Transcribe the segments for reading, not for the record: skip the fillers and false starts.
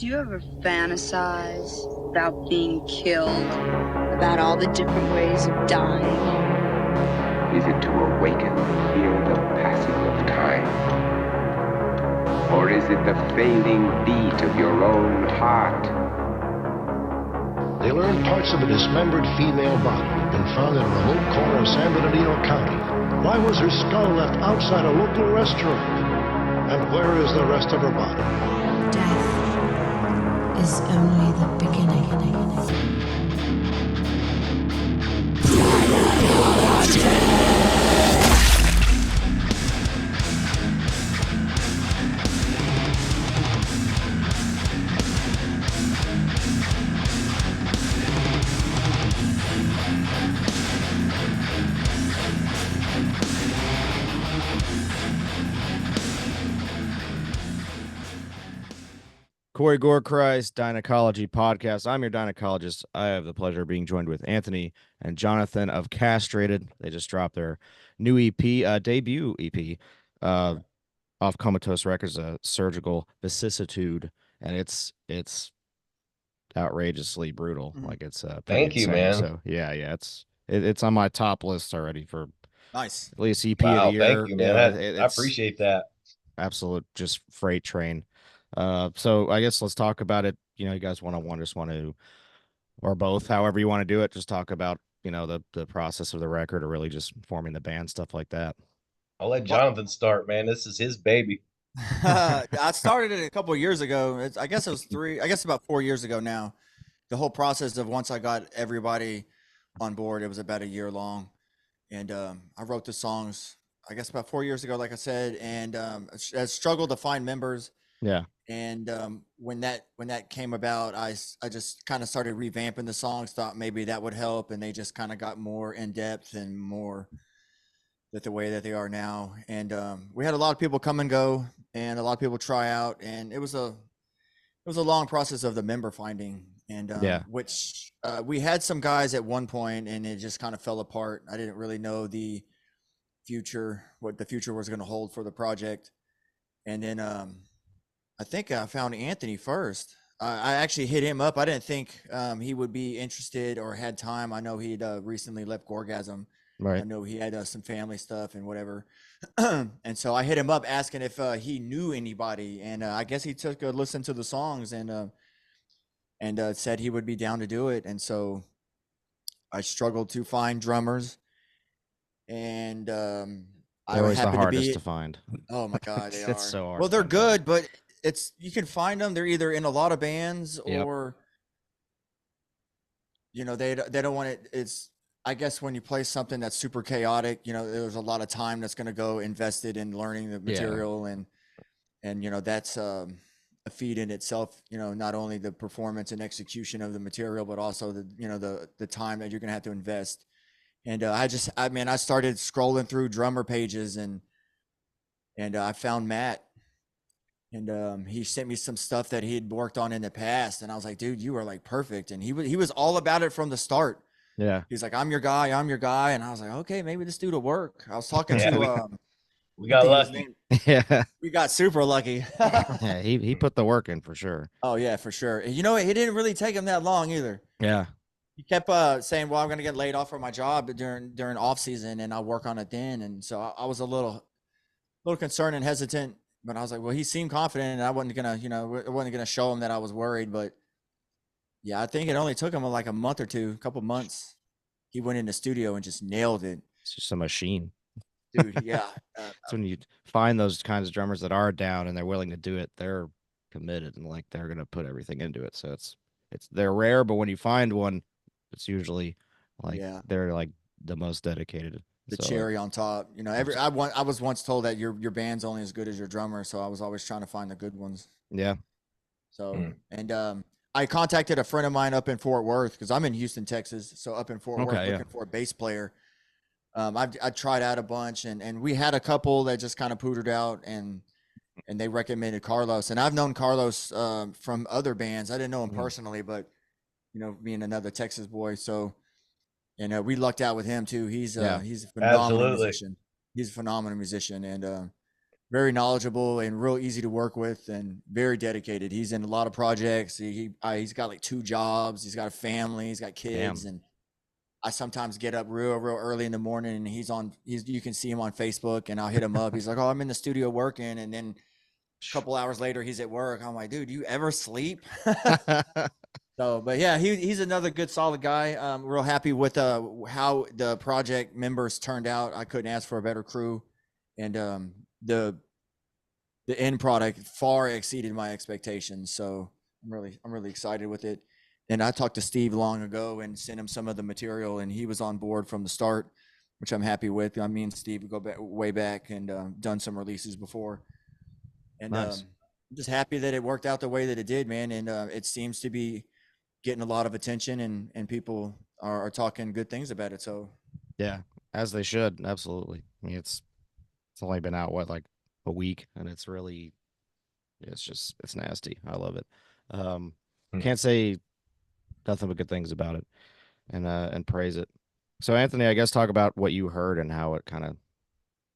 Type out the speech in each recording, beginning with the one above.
Do you ever fantasize about being killed? About all the different ways of dying? Is it to awaken the fear of the passing of time? Or is it the failing beat of your own heart? They learned parts of a dismembered female body had been found in a remote corner of San Bernardino County. Why was her skull left outside a local restaurant? And where is the rest of her body? Death is only the beginning. Corey Gorechrist, DIEnecology podcast. I'm your DIEnecologist. I have the pleasure of being joined with Anthony and Jonathan of CASTRATED. They just dropped their new EP, debut EP, off Comatose Records, Surgical Vicissitude, and it's outrageously brutal. Like it's pretty Thank you, insane. man. So yeah, it's on my top list already for Nice. at least EP of Wow, the year. thank you, man. I It's appreciate that. absolute just freight train. So I guess let's talk about it. You know, you guys just want to, or both, however you want to do it, just talk about, you know, the process of the record or really just forming the band, stuff like that. I'll let Jonathan start, man. This is his baby. I started it a couple of years ago. I guess about 4 years ago now. The whole process of once I got everybody on board, it was about a year long. And I wrote the songs, I guess about 4 years ago, like I said, and I struggled to find members. Yeah. And when that came about, I just kind of started revamping the songs, thought maybe that would help, and they just kind of got more in depth and more the way that they are now. And we had a lot of people come and go, and a lot of people try out, and it was a long process of the member finding, and which we had some guys at one point, and it just kind of fell apart. I didn't really know what the future was going to hold for the project, and then I think I found Anthony first. I actually hit him up. I didn't think he would be interested or had time. I know he'd recently left Gorgasm. Right. I know he had some family stuff and whatever. And so I hit him up asking if he knew anybody. And I guess he took a listen to the songs and said he would be down to do it. And so I struggled to find drummers. And they're always the hardest to find. Oh my God, they are. It's so hard. Well, they're good, but you can find them. They're either in a lot of bands or, you know, they don't want it. It's, I guess when you play something that's super chaotic, you know, there's a lot of time that's going to go invested in learning the material and, you know, that's a feat in itself, you know, not only the performance and execution of the material, but also the time that you're going to have to invest. And I started scrolling through drummer pages and I found Matt. And he sent me some stuff that he had worked on in the past. And I was like, dude, you are like perfect. And he was all about it from the start. Yeah. He's like, I'm your guy. And I was like, okay, maybe this dude will work. I was talking to, we got lucky. Yeah. We got super lucky. Yeah. He put the work in for sure. Oh yeah, for sure. You know, it didn't really take him that long either. Yeah. He kept saying, well, I'm going to get laid off from my job during off season and I'll work on it then. And so I was a little concerned and hesitant. But I was like, well, he seemed confident, and I wasn't gonna show him that I was worried. But yeah, I think it only took him like a month or two, a couple months. He went in the studio and just nailed it. It's just a machine, dude. Yeah, that's when you find those kinds of drummers that are down and they're willing to do it. They're committed and like they're gonna put everything into it. So they're rare, but when you find one, it's usually like they're like the most dedicated. The cherry on top, you know. I was once told that your band's only as good as your drummer, so I was always trying to find the good ones. Yeah. So and I contacted a friend of mine up in Fort Worth because I'm in Houston, Texas. So up in Fort Worth, looking for a bass player. I tried out a bunch, and we had a couple that just kind of pootered out, and they recommended Carlos. And I've known Carlos from other bands. I didn't know him personally, but you know, being another Texas boy, so. And we lucked out with him too. He's a phenomenal musician. He's a phenomenal musician, and very knowledgeable and real easy to work with and very dedicated. He's in a lot of projects. He's got like 2 jobs. He's got a family. He's got kids. Damn. And I sometimes get up real early in the morning and you can see him on Facebook and I'll hit him up. He's like, oh, I'm in the studio working. And then a couple hours later, he's at work. I'm like, dude, do you ever sleep? So, but yeah, he's another good, solid guy. Real happy with how the project members turned out. I couldn't ask for a better crew, and the end product far exceeded my expectations. So I'm really excited with it. And I talked to Steve long ago and sent him some of the material, and he was on board from the start, which I'm happy with. Me and Steve go back way back and done some releases before, and Nice. I'm just happy that it worked out the way that it did, man. And it seems to be getting a lot of attention and people are talking good things about it. So yeah, as they should. Absolutely. I mean, it's only been out like a week, and it's nasty. I love it. Can't say nothing but good things about it, and praise it. So Anthony, I guess talk about what you heard and how it kind of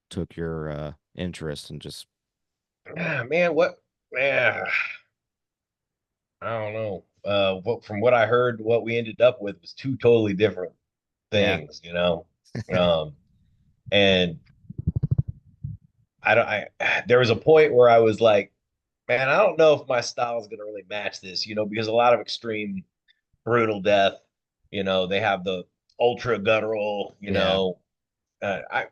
took your interest and just Man, I don't know. From what I heard, what we ended up with was 2 totally different things, you know. And there was a point where I was like, man, I don't know if my style is gonna really match this, you know, because a lot of extreme brutal death, you know, they have the ultra guttural, you know. I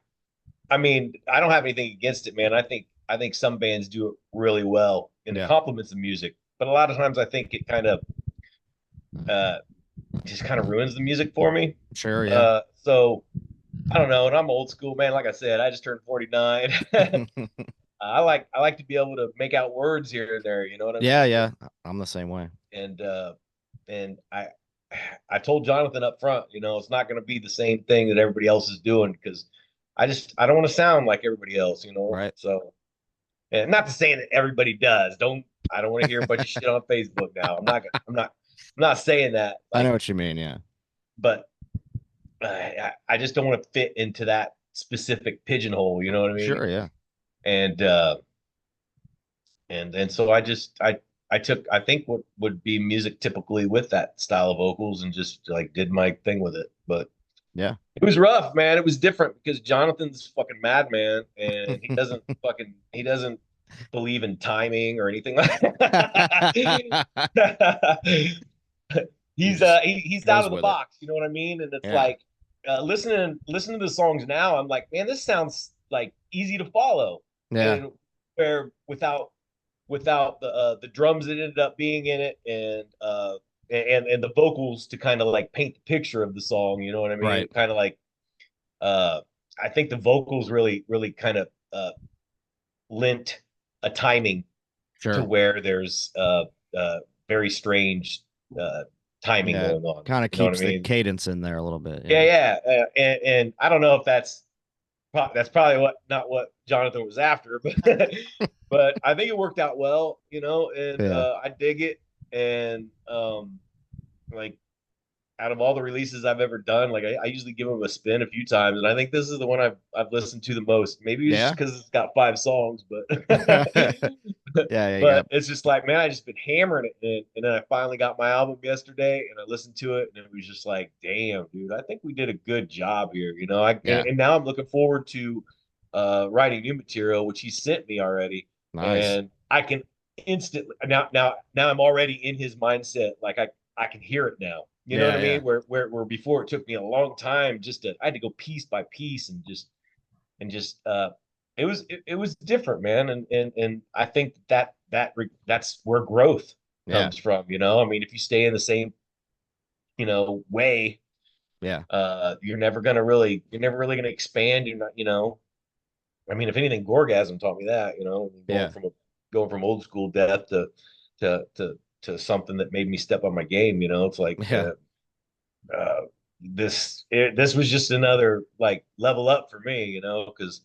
mean, I don't have anything against it, man. I think some bands do it really well and it complements the music, but a lot of times I think it kind of just kind of ruins the music for me. Sure, yeah. So I don't know, and I'm old school, man. Like I said, I just turned 49. I like to be able to make out words here and there, you know what I mean? Yeah. I'm the same way. And I told Jonathan up front, you know, it's not going to be the same thing that everybody else is doing because I don't want to sound like everybody else, you know. Right. So, and not to say that everybody does. I don't want to hear a bunch of shit on Facebook now. I'm not saying that. Like, I know what you mean, yeah. But I just don't want to fit into that specific pigeonhole, you know what I mean? Sure, yeah. And so I took I think what would be music typically with that style of vocals and just like did my thing with it. But yeah, it was rough, man. It was different because Jonathan's fucking madman and he doesn't believe in timing or anything like that. He's out of the box, you know what I mean? And it's like listening to the songs now, I'm like, man, this sounds like easy to follow. Yeah. And where without the drums that ended up being in it and the vocals to kind of like paint the picture of the song, you know what I mean? Right. Kind of like I think the vocals really kind of lent a timing to where there's very strange timing going on. Kind of keeps the cadence in there a little bit. Yeah. And I don't know if that's probably not what Jonathan was after, but I think it worked out well, you know, and I dig it. And like out of all the releases I've ever done, like I usually give them a spin a few times, and I think this is the one I've listened to the most. Maybe it's just because it's got 5 songs, but but it's just like, man, I just been hammering it, and then I finally got my album yesterday, and I listened to it, and it was just like, damn, dude, I think we did a good job here, you know. And now I'm looking forward to writing new material, which he sent me already, and I can instantly now I'm already in his mindset, like I can hear it now. You know what I mean? Where before it took me a long time I had to go piece by piece and just it was different, man. And I think that's where growth comes from, you know? I mean, if you stay in the same, you know, way, you're never really gonna expand. You're not, you know, I mean, if anything, Gorgasm taught me that, you know, going from old school death to something that made me step on my game, you know. It's like this was just another like level up for me, you know, because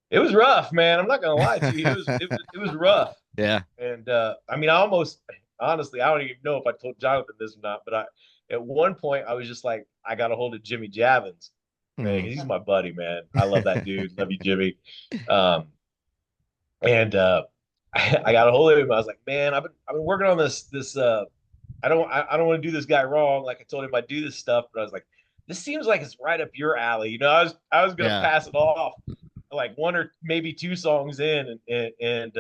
it was rough, man. I'm not gonna lie to you, it was rough. Yeah. And I mean, honestly, I don't even know if I told Jonathan this or not, but at one point I was just like, I got a hold of Jimmy Javins, man. He's my buddy, man. I love that dude. Love you, Jimmy. And I got a hold of him. I was like, man, I've been working on this. I don't want to do this guy wrong. Like I told him I do this stuff, but I was like, this seems like it's right up your alley. You know, I was gonna Yeah. pass it off like one or maybe two songs in, and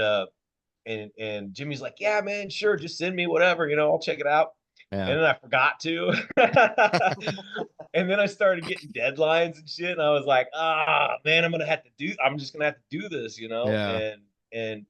Jimmy's like, yeah, man, sure, just send me whatever, I'll check it out. Yeah. And then I forgot to. And then I started getting deadlines and shit. And I was like, man, I'm just gonna have to do this, Yeah. And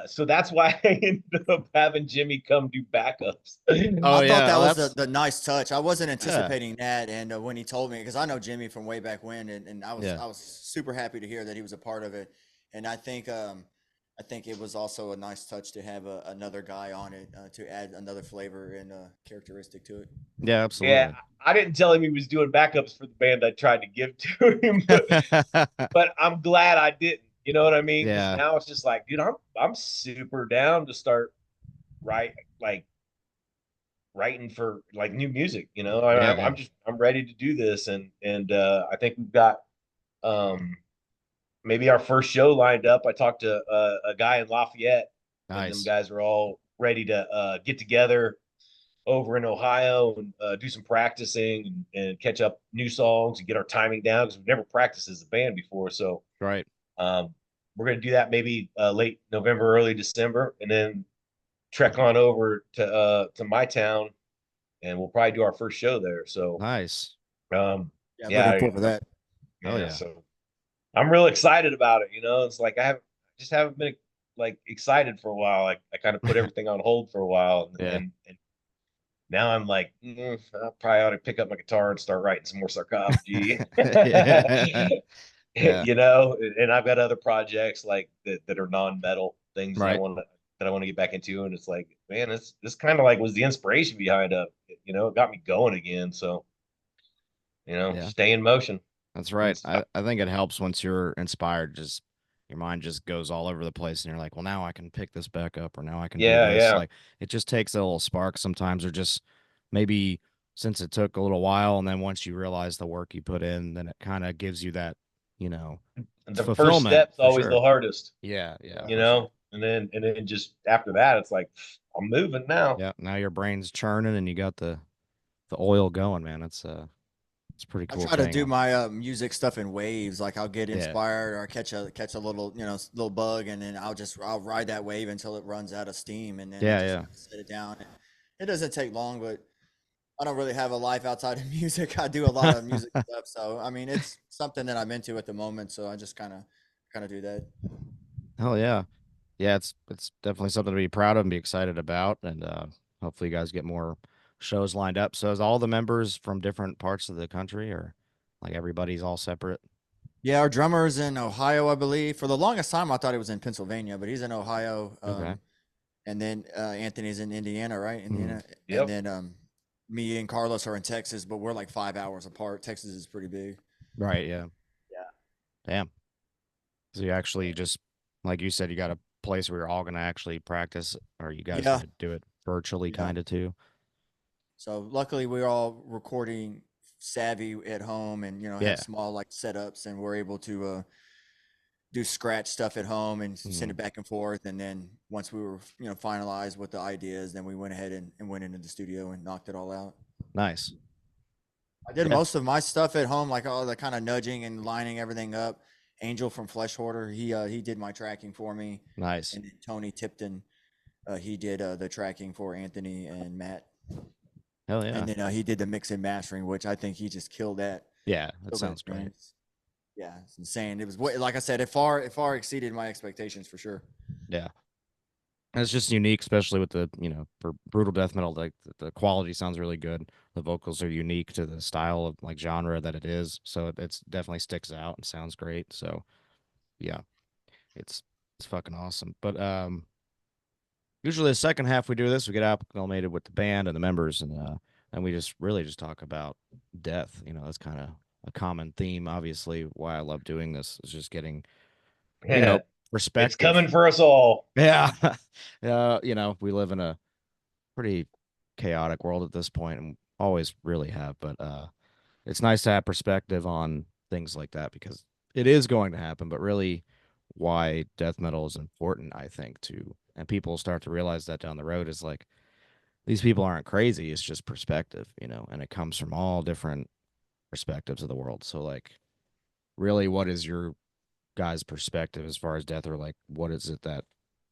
so that's why I ended up having Jimmy come do backups. Oh, I thought yeah. that was That's the nice touch. I wasn't yeah. anticipating that, and when he told me, because I know Jimmy from way back when, and Yeah. I was super happy to hear that he was a part of it. And I think it was also a nice touch to have another guy on it to add another flavor and characteristic to it. Yeah, Yeah, absolutely. I didn't tell him he was doing backups for the band I tried to give to him, but I'm glad I didn't. You know what I mean? Because Yeah. now it's just like, dude, I'm super down to start like writing for like new music. Yeah, yeah. I'm ready to do this, and I think we've got maybe our first show lined up. I talked to a guy in Lafayette, and them Nice. guys are all ready to get together over in Ohio and do some practicing and catch up new songs and get our timing down because we've never practiced as a band before. So Right. um, we're going to do that maybe late November, early December, and then trek on over to my town, and we'll probably do our first show there. So Nice. Yeah, looking yeah, forward to that. Hell yeah. yeah. So I'm real excited about it. It's like just haven't been like excited for a while. I kind of put everything on hold for a while, Yeah. and now I'm like, I probably ought to pick up my guitar and start writing some more sarcophagy. Yeah. Yeah. And I've got other projects like that are non-metal things Right. that I want to get back into. And it's like, man, this kind of like was the inspiration behind it got me going again. So, Yeah. stay in motion. That's right. I think it helps once you're inspired, just your mind just goes all over the place and you're like, well, now I can pick this back up or now I can do Yeah, this. yeah. Like it just takes a little spark sometimes, or just maybe since it took a little while and then once you realize the work you put in, then it kind of gives you that, you know, And the first fulfillment step's for always sure. the hardest, Yeah, yeah, Yeah. for sure. and then just after that, it's like I'm moving now. Yeah, now your brain's churning and you got the oil going, man. It's a pretty I cool try to do thing. my music stuff in waves. Like I'll get Yeah. inspired or catch a little little bug, and then I'll ride that wave until it runs out of steam, and then I Yeah, just yeah. set it down. It doesn't take long, but I don't really have a life outside of music. I do a lot of music stuff, so I mean it's something that I'm into at the moment. So I just kind of do that. Hell yeah. Yeah, it's definitely something to be proud of and be excited about, and hopefully you guys get more shows lined up. So is all the members from different parts of the country, or like everybody's all separate? Yeah, our drummer's in Ohio, I believe. For the longest time, I thought he was in Pennsylvania, but he's in Ohio. Okay. And then Anthony's in Indiana, right? Mhm. Indiana, and Yep. then me and Carlos are in Texas, but we're like 5 hours apart. Texas is pretty big. Right, yeah. Yeah. Damn. So you actually just, like you said, you got a place where you're all gonna actually practice, or you guys Yeah, gonna do it virtually yeah. kind of too? So luckily, we're all recording savvy at home, and Yeah. have small like setups, and we're able to do scratch stuff at home and send Mhm. it back and forth. And then once we were finalized with the ideas, then we went ahead and went into the studio and knocked it all out. Nice. I did Yeah. most of my stuff at home, like all the kind of nudging and lining everything up. Angel from Flesh Hoarder, he did my tracking for me, Nice. and then Tony Tipton, he did the tracking for Anthony and Matt, Hell yeah. and then he did the mix and mastering, which I think he just killed that. Yeah, that Killed that, sounds great. man. Yeah, it's insane. It was like I said, it far exceeded my expectations for sure. Yeah. And it's just unique, especially with the, for brutal death metal, like the quality sounds really good. The vocals are unique to the style of like genre that it is. So it's definitely sticks out and sounds great. So yeah, it's it's fucking awesome. But usually the second half we do this, we get acclimated with the band and the members, and we just really just talk about death. That's kind of a common theme. Obviously, why I love doing this is just getting, you know, It's perspective. coming for us all. Yeah. We live in a pretty chaotic world at this point and always really have, but it's nice to have perspective on things like that because it is going to happen, but really why death metal is important, I think, too. And people start to realize that down the road is like, these people aren't crazy. It's just perspective, and it comes from all different perspectives of the world. So, like, really, what is your guys' perspective as far as death, or like, what is it that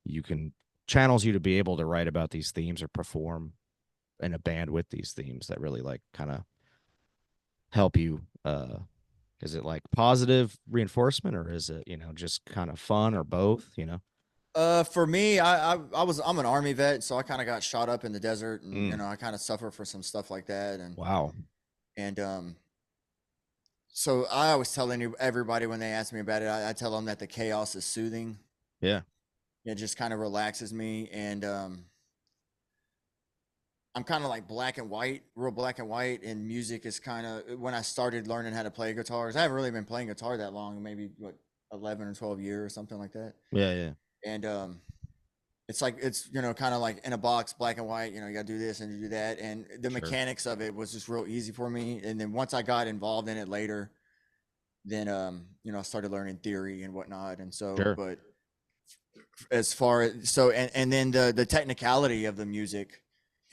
you can channels you to be able to write about these themes or perform in a band with these themes that really like kind of help you? Is it like positive reinforcement, or is it, just kind of fun, or both? For me, I'm an Army vet, so I kind of got shot up in the desert, and I kind of suffer for some stuff like that. And Wow. And so I always tell everybody when they ask me about it, I tell them that the chaos is soothing. Yeah. It just kind of relaxes me, and I'm kind of like black and white, real black and white, and music is kind of when I started learning how to play guitars. I haven't really been playing guitar that long, maybe 11 or 12 years or something like that. Yeah. And it's like it's kind of like in a box, black and white. You got to do this and you do that, and the mechanics of it was just real easy for me. And then once I got involved in it later, then I started learning theory and whatnot. And so, but as far as and then the technicality of the music.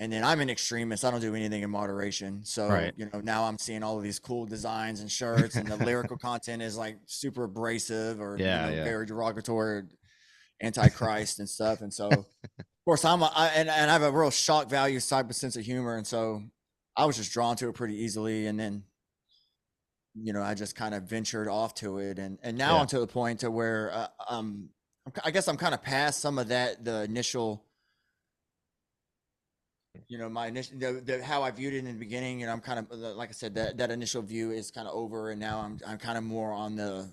And then I'm an extremist. I don't do anything in moderation. So, now I'm seeing all of these cool designs and shirts, and the lyrical content is like super abrasive or very derogatory, anti-Christ and stuff. And so, of course, and I have a real shock value type of sense of humor. And so I was just drawn to it pretty easily. And then, I just kind of ventured off to it. And now I'm to the point to where I guess I'm kind of past some of that, the initial my initial how I viewed it in the beginning, I'm kind of like I said, that initial view is kind of over, and now I'm kind of more on the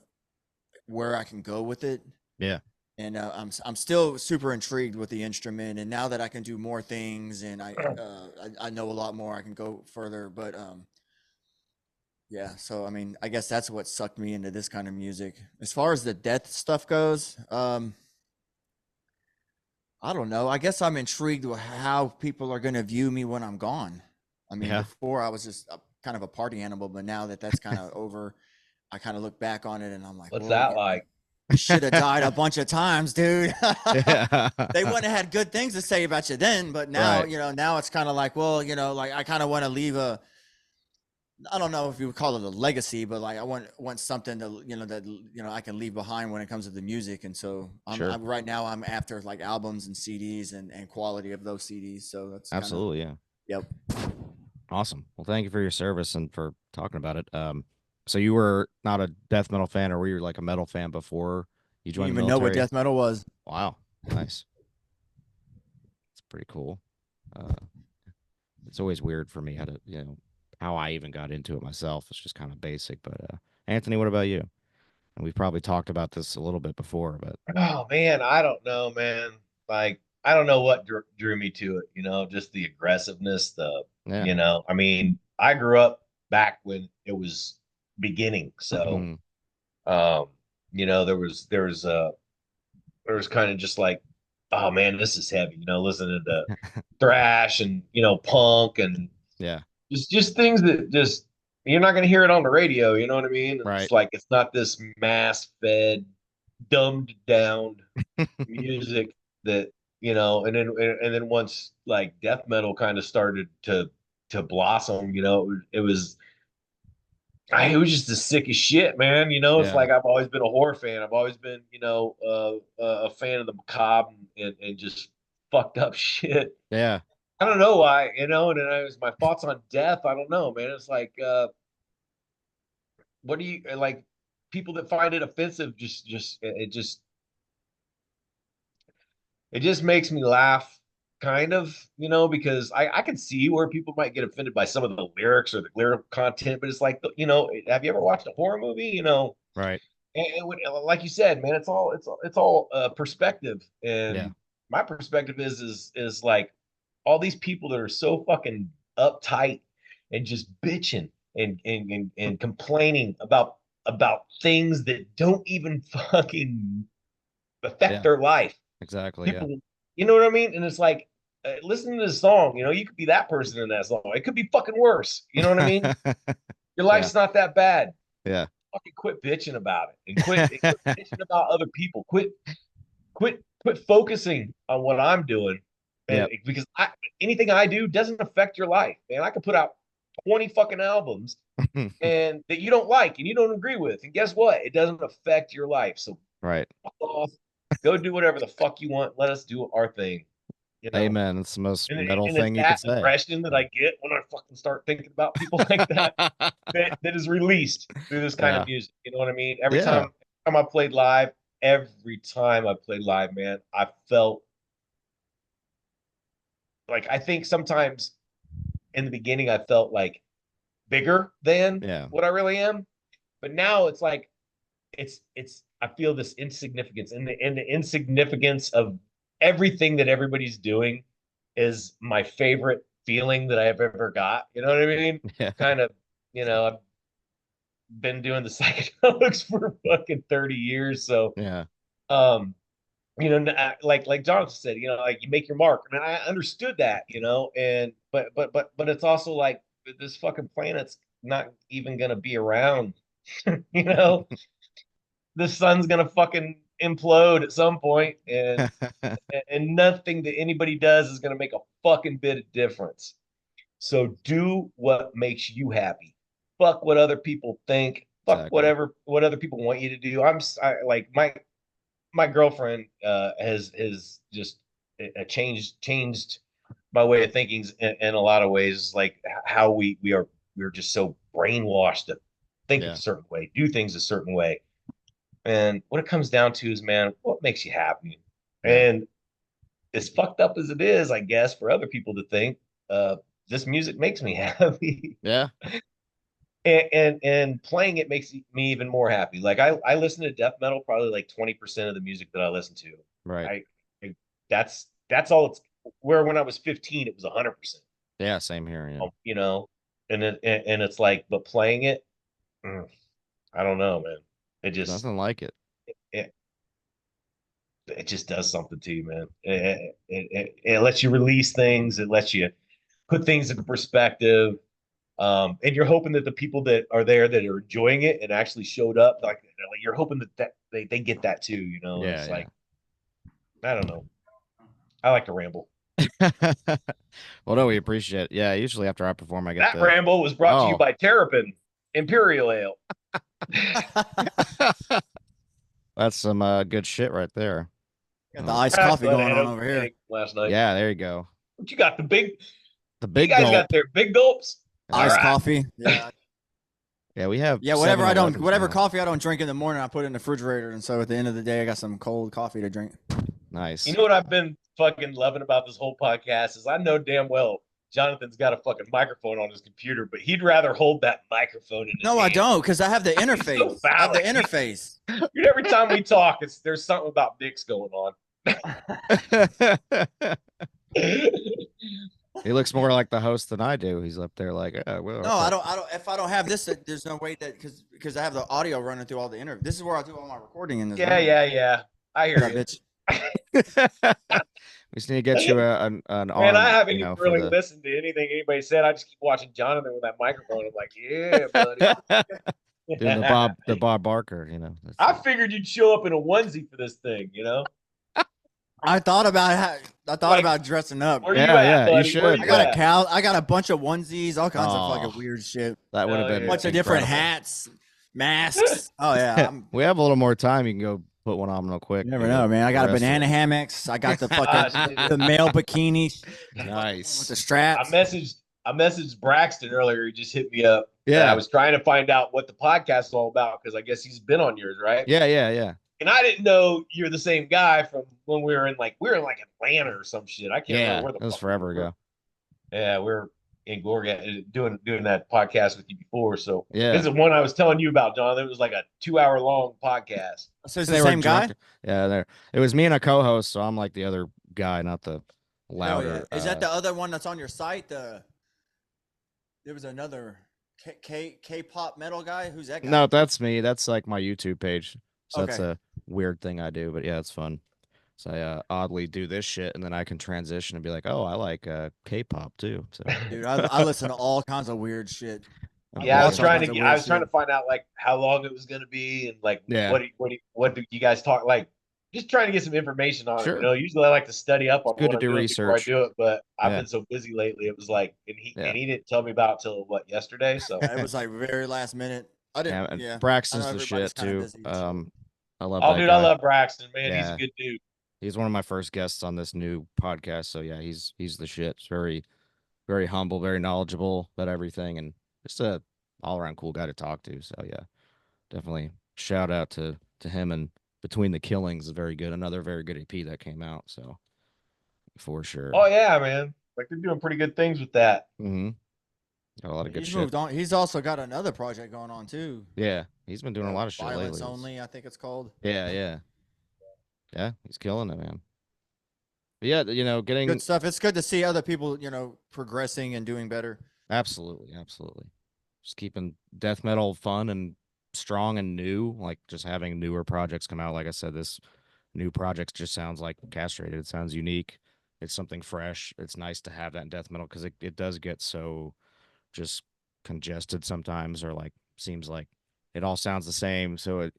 where I can go with it. Yeah. And I'm still super intrigued with the instrument, and now that I can do more things, and I know a lot more, I can go further. But yeah, so I mean, I guess that's what sucked me into this kind of music. As far as the death stuff goes, I don't know. I guess I'm intrigued with how people are going to view me when I'm gone. I mean, before I was just kind of a party animal, but now that that's kind of over, I kind of look back on it and I'm like, what's that like? You should have died a bunch of times, dude. They wouldn't have had good things to say about you then, but now, now it's kind of like, well, like I kind of want to leave I don't know if you would call it a legacy, but like I want something to that I can leave behind when it comes to the music. And so right now I'm after like albums and CDs and quality of those CDs. So that's absolutely Yep. Awesome. Well, thank you for your service and for talking about it. So you were not a death metal fan, or were you like a metal fan before you joined the military? Didn't even know what death metal was. Wow, nice. It's pretty cool. It's always weird for me how to how I even got into it myself. It's just kind of basic. But Anthony, what about you? And we've probably talked about this a little bit before, but oh man, I don't know, man. Like I don't know what drew me to it. Just the aggressiveness. I mean, I grew up back when it was beginning, so there was kind of just like, oh man, this is heavy. Listening to thrash and punk and just things that just you're not going to hear it on the radio. You know what I mean? Right. It's like it's not this mass fed, dumbed down music that and then once like death metal kind of started to blossom, it was just the sickest shit, man. It's like I've always been a horror fan. I've always been, a fan of the macabre and just fucked up shit. Yeah. I don't know why, and then it was my thoughts on death. I don't know, man. It's like, what do you like? People that find it offensive, it just makes me laugh, kind of, because I can see where people might get offended by some of the lyrics or the lyrical content, but it's like, have you ever watched a horror movie? Right. And like you said, man, it's all perspective, and my perspective is like all these people that are so fucking uptight and just bitching and complaining about things that don't even fucking affect their life. Exactly. People, you know what I mean? And it's like, listening to the song, you could be that person in that song. It could be fucking worse. You know what I mean? Your life's not that bad. Yeah. fucking quit bitching about it and quit bitching about other people. Quit focusing on what I'm doing. And Yep. because anything I do doesn't affect your life, man. I could put out 20 fucking albums and that you don't like and you don't agree with. And guess what? It doesn't affect your life. So Right. fuck off. Go do whatever the fuck you want. Let us do our thing. You know? Amen. It's the most metal And it's thing you could that say. aggression that I get when I fucking start thinking about people like that that is released through this kind Yeah. of music. You know what I mean? Yeah. Every time I played live, man, I felt like I think sometimes in the beginning I felt like bigger than Yeah. what I really am. But now it's like it's I feel this insignificance and the insignificance of everything that everybody's doing is my favorite feeling that I've ever got. You know what I mean? Yeah. Kind of, I've been doing the psychedelics for fucking 30 years. So Yeah. um, like Jonathan said, like you make your mark. I mean, I understood that, and but it's also like this fucking planet's not even gonna be around, you know. The sun's gonna fucking implode at some point, and nothing that anybody does is gonna make a fucking bit of difference. So do what makes you happy. Fuck what other people think. Fuck Exactly. what other people want you to do. Like my girlfriend has just changed my way of thinking in a lot of ways, like how we're just so brainwashed to think a Yeah. certain way, do things a certain way. And what it comes down to is, man, what makes you happy? Yeah. And as fucked up as it is, I guess, for other people to think, this music makes me happy. Yeah. And playing it makes me even more happy. Like I listen to death metal probably like 20% of the music that I listen to. Right. I that's all it's where when I was 15 it was 100%. Yeah. Same here. Yeah. And it's like, but playing it, I don't know, man. It There's just nothing like it. it, it just does something to you, man. It lets you release things. It lets you put things into perspective. And you're hoping that the people that are there that are enjoying it and actually showed up, like you're hoping that they get that too, And Yeah. it's Yeah. like, I don't know. I like to ramble. Well, no, we appreciate it. Yeah. Usually after I perform, I get That ramble was brought to you Oh. by Terrapin Imperial Ale. That's some good shit right there. Got the iced coffee going on over here. Last night. Yeah, there you go. What you got? The big You guys gulp. got their big gulps. Iced coffee. Yeah. Yeah, we have. Yeah, whatever 7-Elevens now. coffee I don't drink in the morning, I put it in the refrigerator, and so at the end of the day, I got some cold coffee to drink. Nice. You know what I've been fucking loving about this whole podcast is I know damn well Jonathan's got a fucking microphone on his computer, but he'd rather hold that microphone in his No, hand. I don't, because I have the interface. I have the interface. Dude, every time we talk, there's something about dicks going on. He looks more like the host than I do. He's up there like, well. No, I don't. If I don't have this, there's no way that because I have the audio running through all the interviews. This is where I do all my recording in this. Yeah. I hear that you. bitch. We just need to get you an arm. Man, I haven't even really listened to anything anybody said. I just keep watching Jonathan with that microphone. I'm like, yeah, buddy. Doing the Bob Barker, I figured you'd show up in a onesie for this thing, I thought about dressing up. Where you at, buddy? You should. Where you I got a bunch of onesies, all kinds of fucking weird shit. That would have been A bunch of different hats, masks. Oh yeah. We have a little more time. You can go put one on real quick. You never know, man. I got a banana hammocks. I got the fucking the male bikini. Nice. With the straps. I messaged Braxton earlier. He just hit me up. Yeah. I was trying to find out what the podcast is all about because I guess he's been on yours, right? Yeah. And I didn't know you're the same guy from when we were in Atlanta or some shit. I can't remember where the that was forever ago. Yeah, we're in Gorga doing that podcast with you before. So yeah, this is one I was telling you about, John. It was like a 2-hour long podcast. So it's the same guy? Yeah, it was me and a co-host, so I'm like the other guy, not the louder. Is that the other one that's on your site? There was another K-pop metal guy. Who's that guy? No, that's me. That's like my YouTube page. So Okay. That's a weird thing I do, but yeah, it's fun. So I oddly do this shit, and then I can transition and be like, oh, I like K-pop too. So dude, I listen to all kinds of weird shit. Yeah, I was trying to find out like how long it was going to be and like what do you guys talk like? Just trying to get some information on it. You know, usually I like to study up on what I'm doing before I do it, but I've been so busy lately. It was like, and he didn't tell me about it till what, yesterday. So it was like very last minute. I didn't. Yeah, Braxton's the shit too. Busy, I love. Oh, that dude, guy. I love Braxton, man. He's a good dude. He's one of my first guests on this new podcast. So yeah, he's the shit. It's very, very humble, very knowledgeable about everything, and just a all around cool guy to talk to. So yeah, definitely shout out to him. And Between the Killings is very good. Another very good EP that came out. So for sure. Oh yeah, man. Like they're doing pretty good things with that. Mm-hmm. Got a lot of good shit. He's moved on. He's also got another project going on too. Yeah, he's been doing a lot of shit Violence lately. Only, I think it's called. Yeah. He's killing it, man. But yeah, getting good stuff. It's good to see other people, progressing and doing better. Absolutely. Just keeping death metal fun and strong and new, like just having newer projects come out. Like I said, this new project just sounds like Castrated. It sounds unique. It's something fresh. It's nice to have that in death metal because it does get so just congested sometimes, or like seems like it all sounds the same. So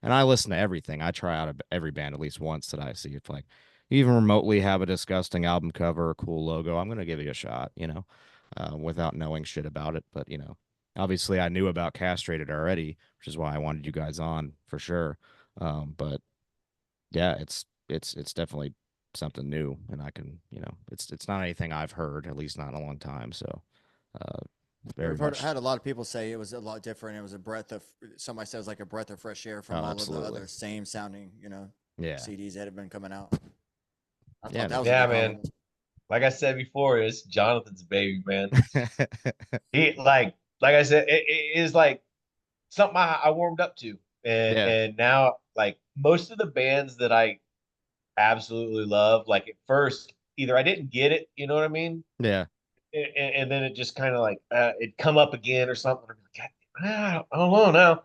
and I listen to everything. I try out every band at least once that I see. If like even remotely have a disgusting album cover or cool logo, I'm gonna give it a shot, without knowing shit about it. But obviously I knew about Castrated already, which is why I wanted you guys on for sure. But yeah, it's definitely something new, and I can, it's not anything I've heard, at least not in a long time. So I've had a lot of people say it was a lot different. It was a breath of, somebody says, like a breath of fresh air from all of the other same sounding, CDs that have been coming out. I thought that was a good man. Like I said before, it's Jonathan's baby, man. He like I said, it is like something I warmed up to, and now like most of the bands that I absolutely love, like at first either I didn't get it, you know what I mean? Yeah. And then it just kind of like it'd come up again or something. I don't know now.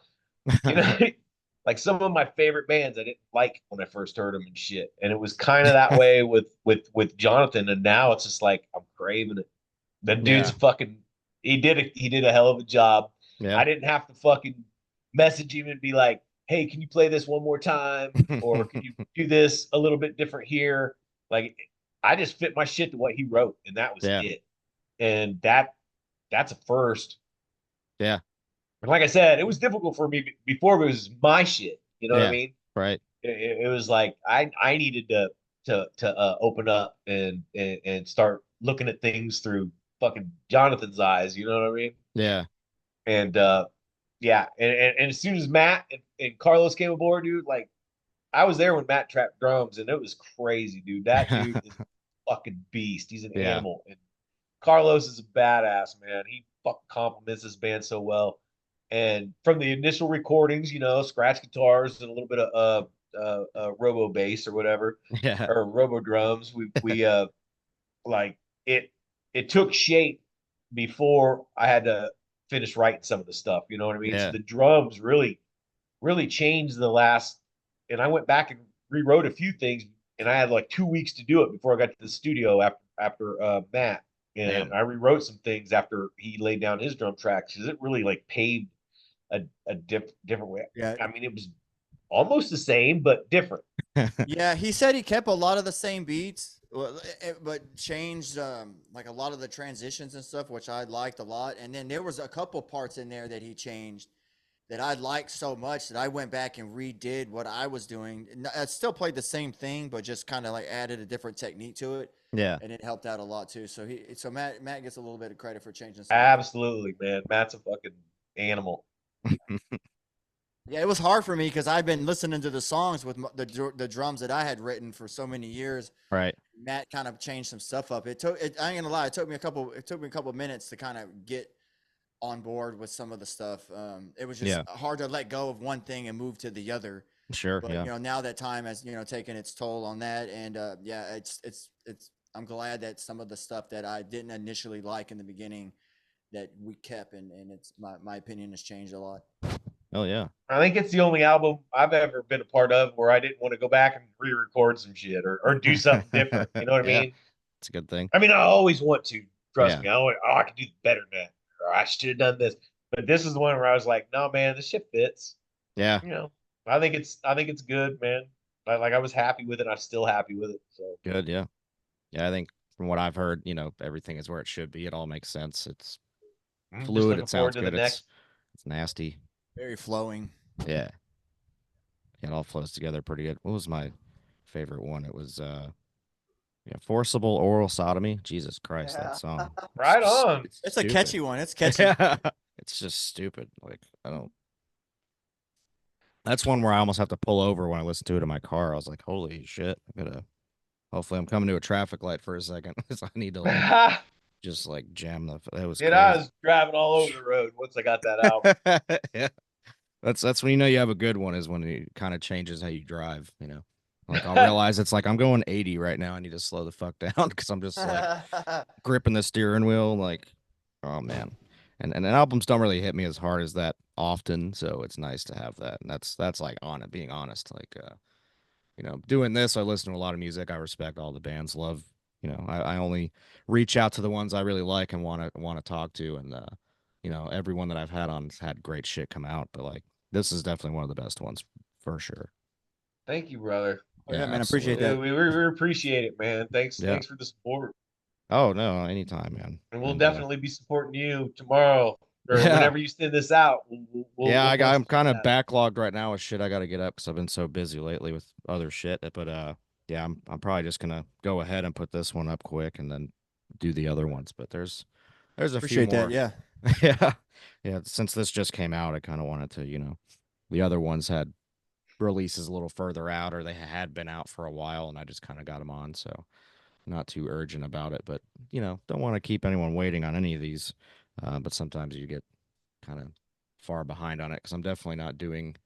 Like some of my favorite bands I didn't like when I first heard them and shit. And it was kind of that way with Jonathan. And now it's just like I'm craving it. The dude's fucking. He did a hell of a job. Yeah. I didn't have to fucking message him and be like, "Hey, can you play this one more time? Or can you do this a little bit different here?" Like I just fit my shit to what he wrote, and that was it. And that's a first. Yeah. And like I said, it was difficult for me before, but it was my shit. You know what I mean? Right. It was like I needed to open up and start looking at things through fucking Jonathan's eyes. You know what I mean? Yeah. And and as soon as Matt and Carlos came aboard, dude, like I was there when Matt trapped drums, and it was crazy, dude. That dude is a fucking beast. He's an animal. And Carlos is a badass, man. He fucking compliments this band so well. And from the initial recordings, scratch guitars and a little bit of robo bass or whatever, or robo drums. We like it took shape before I had to finish writing some of the stuff. You know what I mean? So the drums really changed the last. And I went back and rewrote a few things, and I had like 2 weeks to do it before I got to the studio after Matt. And I rewrote some things after he laid down his drum tracks because it really like paved a different way. Yeah. I mean, it was almost the same, but different. Yeah. He said he kept a lot of the same beats, but changed like a lot of the transitions and stuff, which I liked a lot. And then there was a couple parts in there that he changed that I liked so much that I went back and redid what I was doing. I still played the same thing, but just kind of like added a different technique to it. Yeah. And it helped out a lot too. So Matt gets a little bit of credit for changing stuff. Absolutely, man. Matt's a fucking animal. Yeah, it was hard for me because I've been listening to the songs with the drums that I had written for so many years. Right. Matt kind of changed some stuff up. I ain't gonna lie, it took me a couple minutes to kind of get on board with some of the stuff. It was just hard to let go of one thing and move to the other. Sure. But now that time has taken its toll on that, and it's I'm glad that some of the stuff that I didn't initially like in the beginning that we kept, and it's my opinion has changed a lot. Oh yeah. I think it's the only album I've ever been a part of where I didn't want to go back and re-record some shit or do something different. You know what I mean? It's a good thing. I mean, I always want to. Trust me. I can do better than that, or I should have done this. But this is the one where I was like, no, man, this shit fits. Yeah. You know, I think it's good, man. Like I was happy with it. I'm still happy with it. So Good. Yeah. Yeah. I think from what I've heard, everything is where it should be. It all makes sense. It's I'm just fluid. looking It forward sounds to the good. next. It's nasty. Very flowing. Yeah. It all flows together pretty good. What was my favorite one? It was yeah, forcible oral sodomy. Jesus Christ, that song. Right on. It's a catchy one. It's catchy. Yeah. It's just stupid. Like I don't. That's one where I almost have to pull over when I listen to it in my car. I was like, holy shit! I gotta. Hopefully, I'm coming to a traffic light for a second because I need to just jam the. That was Dude, crazy. I was driving all over the road once I got that album. Yeah. That's when you have a good one is when it kind of changes how you drive, Like I'll realize it's like I'm going 80 right now. I need to slow the fuck down because I'm just gripping the steering wheel oh man. And albums don't really hit me as hard as that often, so it's nice to have that. And that's like on it, being honest. Doing this, I listen to a lot of music. I respect all the bands, love, I only reach out to the ones I really like and want to talk to. And everyone that I've had on has had great shit come out, but this is definitely one of the best ones for sure. Thank you, brother. Oh, yeah, man, I appreciate that. We appreciate it, man. Thanks for the support. Oh no, anytime, man. And we'll definitely be supporting you tomorrow or whenever you send this out. I'm kind of backlogged right now with shit I got to get up because I've been so busy lately with other shit. But yeah, I'm probably just gonna go ahead and put this one up quick and then do the other ones. But there's a few more. That, yeah. Yeah. Since this just came out, I kind of wanted to, the other ones had releases a little further out or they had been out for a while, and I just kind of got them on. So not too urgent about it, but don't want to keep anyone waiting on any of these. But sometimes you get kind of far behind on it because I'm definitely not doing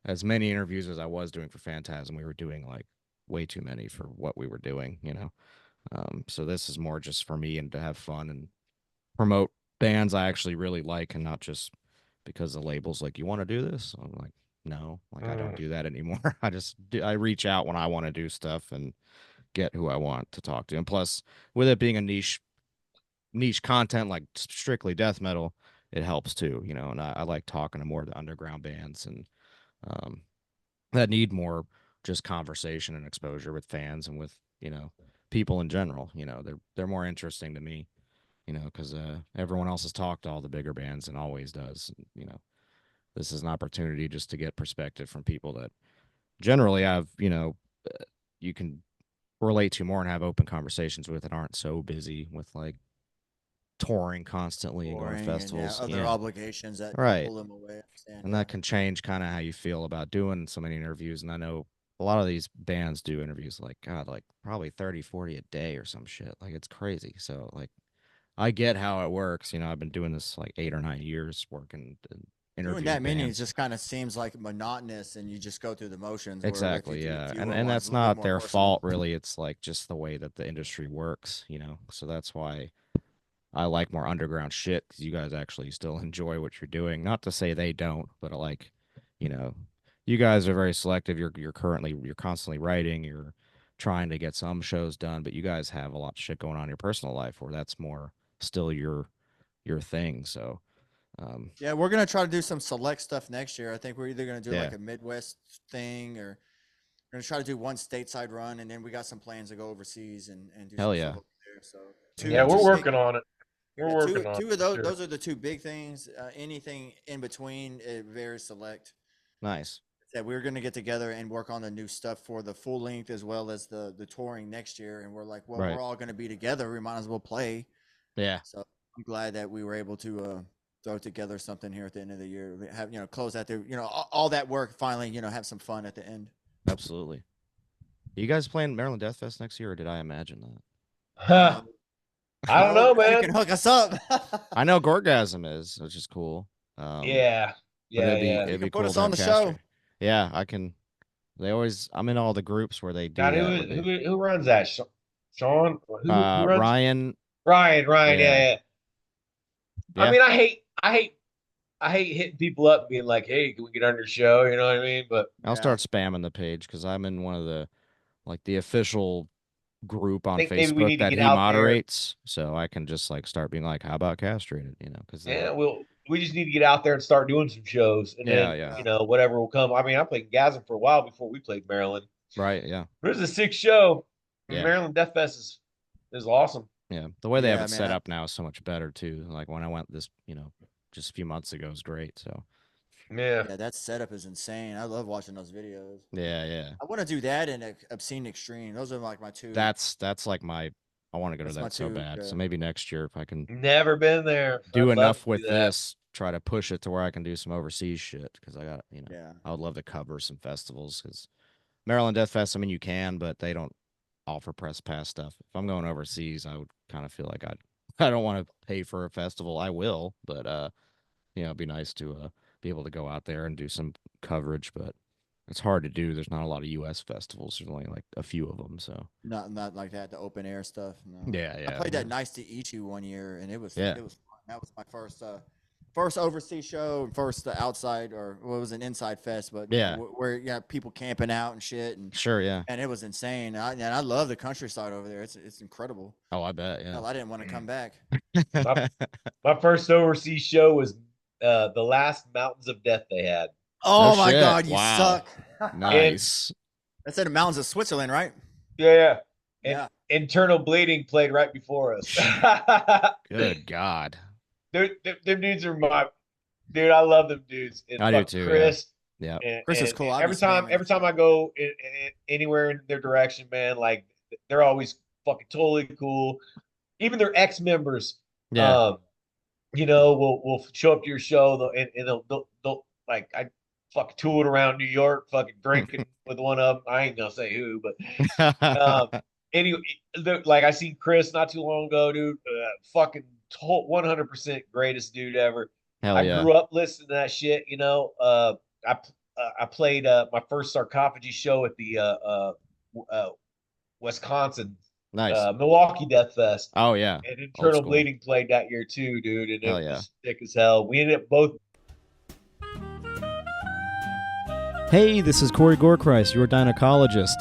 as many interviews as I was doing for Phantasm. We were doing way too many for what we were doing, So this is more just for me and to have fun and promote bands I actually really like and not just because the label's like, you want to do this? I'm like, no, I don't do that anymore. I reach out when I want to do stuff and get who I want to talk to. And plus, with it being a niche content like strictly death metal, it helps too, and I like talking to more of the underground bands and that need more just conversation and exposure with fans and with, people in general. They're more interesting to me, because everyone else has talked to all the bigger bands and always does. This is an opportunity just to get perspective from people that generally I've, you can relate to more and have open conversations with that aren't so busy with touring constantly and going to festivals. Other obligations that pull them away. And that can change kind of how you feel about doing so many interviews. And I know a lot of these bands do interviews probably 30, 40 a day or some shit. It's crazy. So I get how it works. I've been doing this 8 or 9 years working and interviewing that many bands. just kind of seems monotonous and you just go through the motions. Exactly. Yeah. And that's not their fault really. It's just the way that the industry works, so that's why I like more underground shit because you guys actually still enjoy what you're doing. Not to say they don't, but you guys are very selective. You're constantly writing. You're trying to get some shows done, but you guys have a lot of shit going on in your personal life where that's more still your thing. So, yeah, we're gonna try to do some select stuff next year. I think we're either gonna do a Midwest thing or we're gonna try to do one stateside run, and then we got some plans to go overseas and do. Hell some yeah! stuff there. So we're working on it. We're working on two of those. Sure. Those are the two big things. Anything in between, very select. Nice. That we're going to get together and work on the new stuff for the full length as well as the touring next year. And we're like, well, we're all going to be together. We might as well play. Yeah. So I'm glad that we were able to throw together something here at the end of the year. Have close out there. All that work finally. Have some fun at the end. Absolutely. Are you guys playing Maryland Death Fest next year, or did I imagine that? I don't know, man. You can hook us up. I know Gorgasm is, which is cool. Yeah. It'd be put cool us on the show. Yeah, I can. I'm in all the groups where they do. God, who runs that? Sean? Who runs? Ryan. Ryan. Yeah. I mean, I hate hitting people up being like, "Hey, can we get on your show?" You know what I mean? But I'll start spamming the page because I'm in one of the official group on Facebook that he moderates, so I can just start being like, "How about castrated?" Because we'll we just need to get out there and start doing some shows, and then you know, whatever will come. I mean, I played Gasm for a while before we played Maryland. Right. Yeah. But it was a 6th show. Yeah. Maryland Death Fest is awesome. Yeah. The way they have it set up now is so much better too. Like when I went this, you know, just a few months ago is great. So. Yeah, that setup is insane. I love watching those videos. Yeah. I want to do that and Obscene Extreme. Those are like my two. That's like my. I want to go to that so bad. So maybe next year if I can. Never been there. Do enough with this. Try to push it to where I can do some overseas shit because I got, you know. Yeah. I would love to cover some festivals because Maryland Death Fest. I mean, you can, but they don't offer press pass stuff. If I'm going overseas, I would kind of feel like I don't want to pay for a festival. I will, but you know, it'd be nice to be able to go out there and do some coverage, but it's hard to do. There's not a lot of U.S. festivals. There's only like a few of them, so not like that. The open air stuff. No. Yeah. I played that Nice to Eat You one year, and it was fun. That was my first overseas show and first outside, or it was an inside fest, but where you got people camping out and shit, and and it was insane. I love the countryside over there. It's incredible. Oh, I bet. Yeah. Hell, I didn't want to come back. my first overseas show was the last Mountains of Death they had. Oh my God, you suck! Nice. That's in the mountains of Switzerland, right? Yeah. Internal Bleeding played right before us. Good God. Them dudes are dude. I love them dudes. And I do too. Chris. Yeah. Chris is cool. Every time I go anywhere in their direction, man, like they're always fucking totally cool. Even their ex-members, you know, will show up to your show and they'll like I fucking toured around New York, fucking drinking with one of them. I ain't gonna say who, but anyway, like I seen Chris not too long ago, dude. Fucking 100% greatest dude ever. Hell yeah. I grew up listening to that shit. You know, I played my first Sarcophagy show at the Wisconsin, Milwaukee Death Fest. Oh yeah. And Internal Bleeding played that year too, dude. And it was sick as hell. We ended up both. Hey, this is Corey Gorechrist, your DIEnecologyst.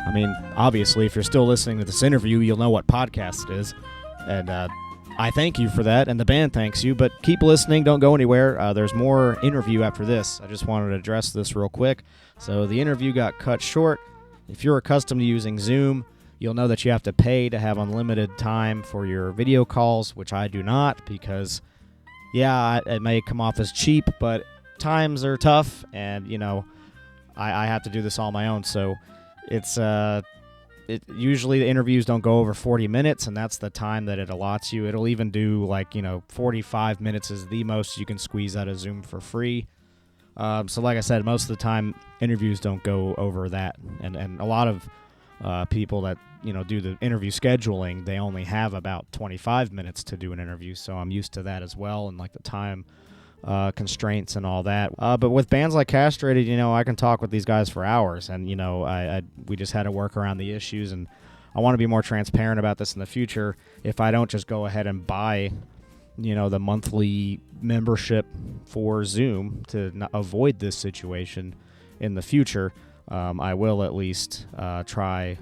I mean, obviously, if you're still listening to this interview, you'll know what podcast it is. And I thank you for that, and the band thanks you, but keep listening. Don't go anywhere. There's more interview after this. I just wanted to address this real quick. So the interview got cut short. If you're accustomed to using Zoom, you'll know that you have to pay to have unlimited time for your video calls, which I do not because, it may come off as cheap, but times are tough, and, you know, I have to do this all on my own, so it's usually the interviews don't go over 40 minutes, and that's the time that it allots you. It'll even do 45 minutes is the most you can squeeze out of Zoom for free. So like I said, most of the time interviews don't go over that, and a lot of people that do the interview scheduling, they only have about 25 minutes to do an interview, so I'm used to that as well, and the time constraints and all that. But with bands like Castrated, I can talk with these guys for hours, and we just had to work around the issues, and I want to be more transparent about this in the future. If I don't just go ahead and buy the monthly membership for Zoom to avoid this situation in the future, I will at least try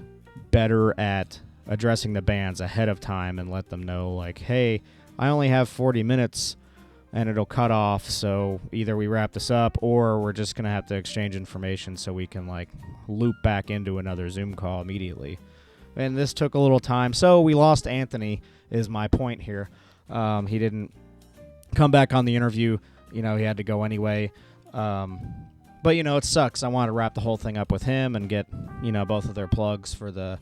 better at addressing the bands ahead of time and let them know, hey, I only have 40 minutes and it'll cut off, so either we wrap this up or we're just going to have to exchange information so we can loop back into another Zoom call immediately. And this took a little time, so we lost Anthony is my point here. He didn't come back on the interview. He had to go anyway. But, it sucks. I want to wrap the whole thing up with him and get, both of their plugs for the,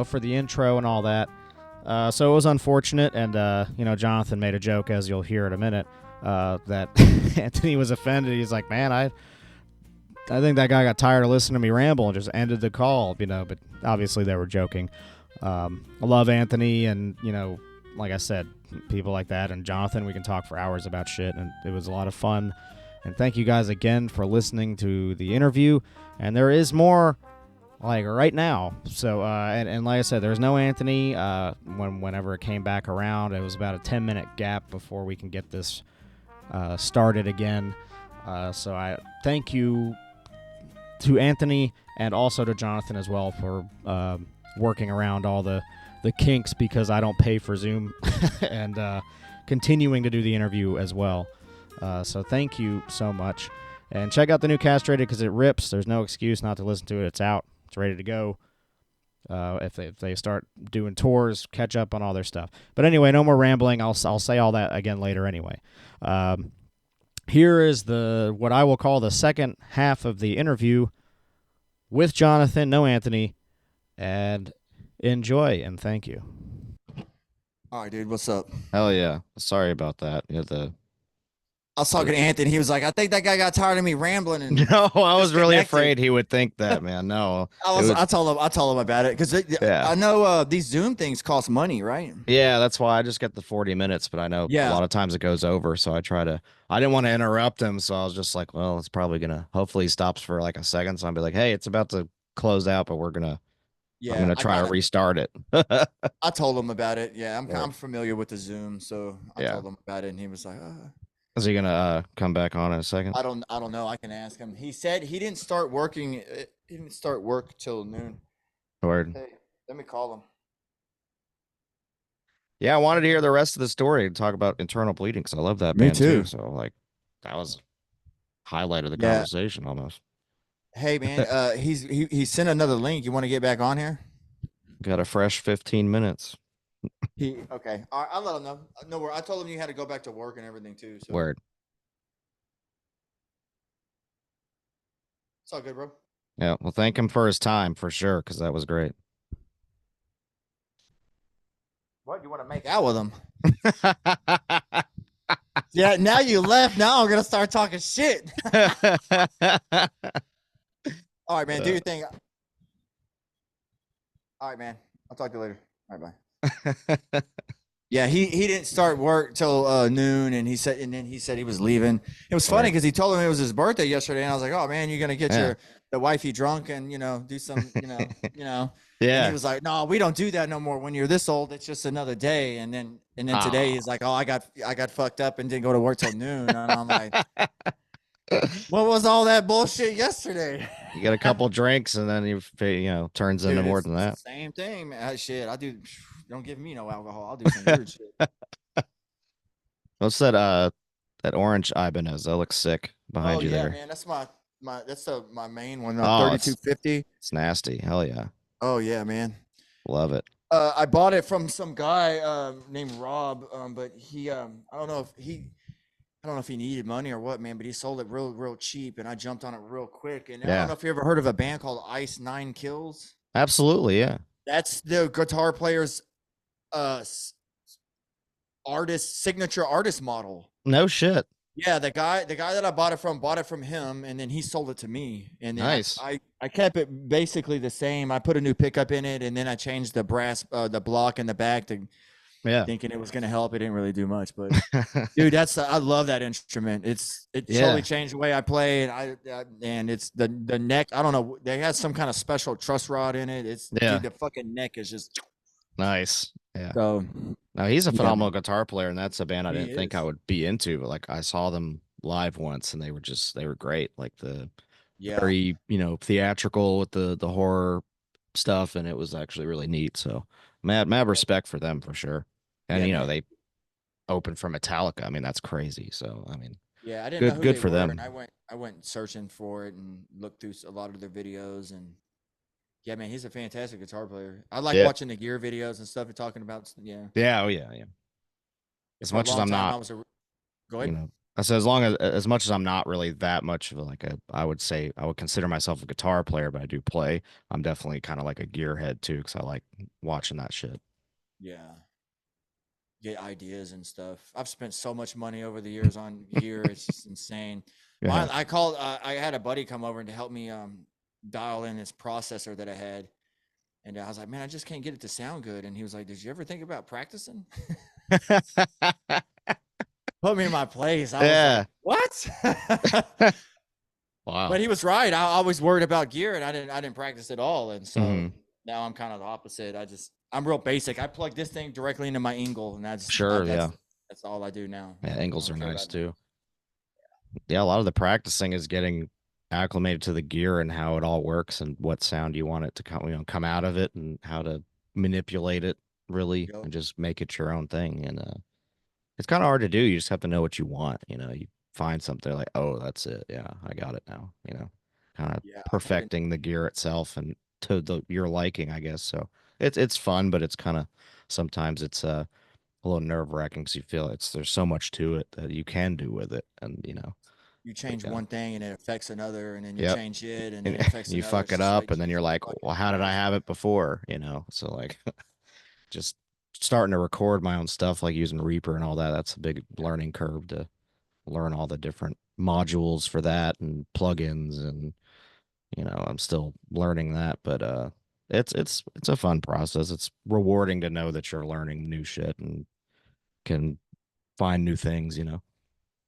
for the intro and all that. So it was unfortunate, and, Jonathan made a joke, as you'll hear in a minute, that Anthony was offended. He's like, man, I think that guy got tired of listening to me ramble and just ended the call, but obviously they were joking. I love Anthony, and, like I said, people like that, and Jonathan, we can talk for hours about shit, and it was a lot of fun. And thank you guys again for listening to the interview, and there is more right now. So and like I said, there's no Anthony whenever it came back around. It was about a 10-minute gap before we can get this started again. So I thank you to Anthony and also to Jonathan as well for working around all the kinks, because I don't pay for Zoom and continuing to do the interview as well. So thank you so much. And check out the new Castrated because it rips. There's no excuse not to listen to it. It's out. It's ready to go. If they start doing tours, catch up on all their stuff. But anyway, no more rambling. I'll say all that again later anyway. Here is what I will call the second half of the interview with Jonathan, no Anthony, and enjoy and thank you. All right, dude. What's up? Hell yeah. Sorry about that. I was talking to Anthony. He was like, I think that guy got tired of me rambling. And no, I was really afraid he would think that, man. No. I told him about it because I know these Zoom things cost money, right? Yeah, that's why I just get the 40 minutes, but I know a lot of times it goes over, so I didn't want to interrupt him, so I was just like, well, it's probably hopefully he stops for like a second, so I'll be like, hey, it's about to close out, but I'm gonna try to restart it. I told him about it. Yeah, I'm familiar with the Zoom, so I told him about it, and he was like, Is he gonna come back on in a second? I don't know. I can ask him. He said he didn't start working. He didn't start work till noon. Word. Hey, let me call him. Yeah, I wanted to hear the rest of the story and talk about internal bleeding because I love that Me band too. So like, that was highlight of the conversation almost. Hey man, he sent another link. You want to get back on here? Got a fresh 15 minutes. Okay. All right, I'll let him know. No worries. I told him you had to go back to work and everything too. So. Word. It's all good, bro. Yeah. Well, thank him for his time for sure, because that was great. What? You want to make out with him? Yeah. Now you left. Now I'm gonna start talking shit. All right, man. Do your thing. All right, man. I'll talk to you later. All right, bye. Yeah, he didn't start work till noon, and then he said he was leaving. It was funny because he told him it was his birthday yesterday, and I was like, "Oh man, you're gonna get the wifey drunk and do some Yeah. And he was like, "No, we don't do that no more. When you're this old, it's just another day." And then today he's like, "Oh, I got fucked up and didn't go to work till noon." And I'm like, "What was all that bullshit yesterday?" You get a couple drinks, and then turns into more than that. Same thing, man. Shit, I do. Don't give me no alcohol. I'll do some weird shit. What's that orange Ibanez? That looks sick behind you there. Man, that's my main one. 3250. It's nasty. Hell yeah. Oh yeah, man. Love it. I bought it from some guy named Rob, but he I don't know if he needed money or what, man, but he sold it real cheap, and I jumped on it real quick. And I don't know if you ever heard of a band called Ice 9 Kills. Absolutely, yeah. That's the guitar player's signature artist model. No shit. Yeah, the guy that I bought it from him, and then he sold it to me. And then nice. I kept it basically the same. I put a new pickup in it, and then I changed the brass the block in the back to thinking it was gonna help. It didn't really do much, but dude, I love that instrument. It totally changed the way I play, and it's the neck. I don't know. They had some kind of special truss rod in it. Dude, the fucking neck is just nice. Yeah. So now he's a phenomenal guitar player, and that's a band I didn't think I would be into, but like I saw them live once, and they were great. Like the very theatrical with the horror stuff, and it was actually really neat. So mad respect for them for sure. And they opened for Metallica. I mean, that's crazy. So I mean, I didn't know who good they for were, them. and I went searching for it and looked through a lot of their videos, and yeah, man, he's a fantastic guitar player. I like watching the gear videos and stuff and talking about Yeah, oh yeah. As much as I'm not, go ahead. I said as much as I'm not really that much of I would say I would consider myself a guitar player, but I do play. I'm definitely kind of like a gearhead too, because I like watching that shit. Yeah. Get ideas and stuff. I've spent so much money over the years on gear. It's just insane. I had a buddy come over and to help me dial in this processor that I had. And I was like, man, I just can't get it to sound good. And he was like, did you ever think about practicing? Put me in my place. I was like, what? Wow. But he was right. I was worried about gear, and I didn't practice at all. And so now I'm kind of the opposite. I'm real basic. I plug this thing directly into my Ingle, and that's all I do now. Yeah, Ingles are nice too. Yeah, a lot of the practicing is getting acclimated to the gear and how it all works and what sound you want it to come out of it and how to manipulate it really and just make it your own thing. And it's kind of hard to do. You just have to know what you want. You find something like, oh, that's it. Yeah, I got it now. Kind of Yeah, I've been. perfecting the gear itself and to your liking, I guess. So it's fun, but it's kind of sometimes it's a little nerve wracking because you feel there's so much to it that you can do with it, and You change yeah, one thing and it affects another, and then you yep. change it and then And it affects you another. fuck It's it just up, like and then you're keep like, fucking well, how did I have it before? So like just starting to record my own stuff, like using Reaper and all that. That's a big learning curve to learn all the different modules for that and plugins, and I'm still learning that, but it's a fun process. It's rewarding to know that you're learning new shit and can find new things.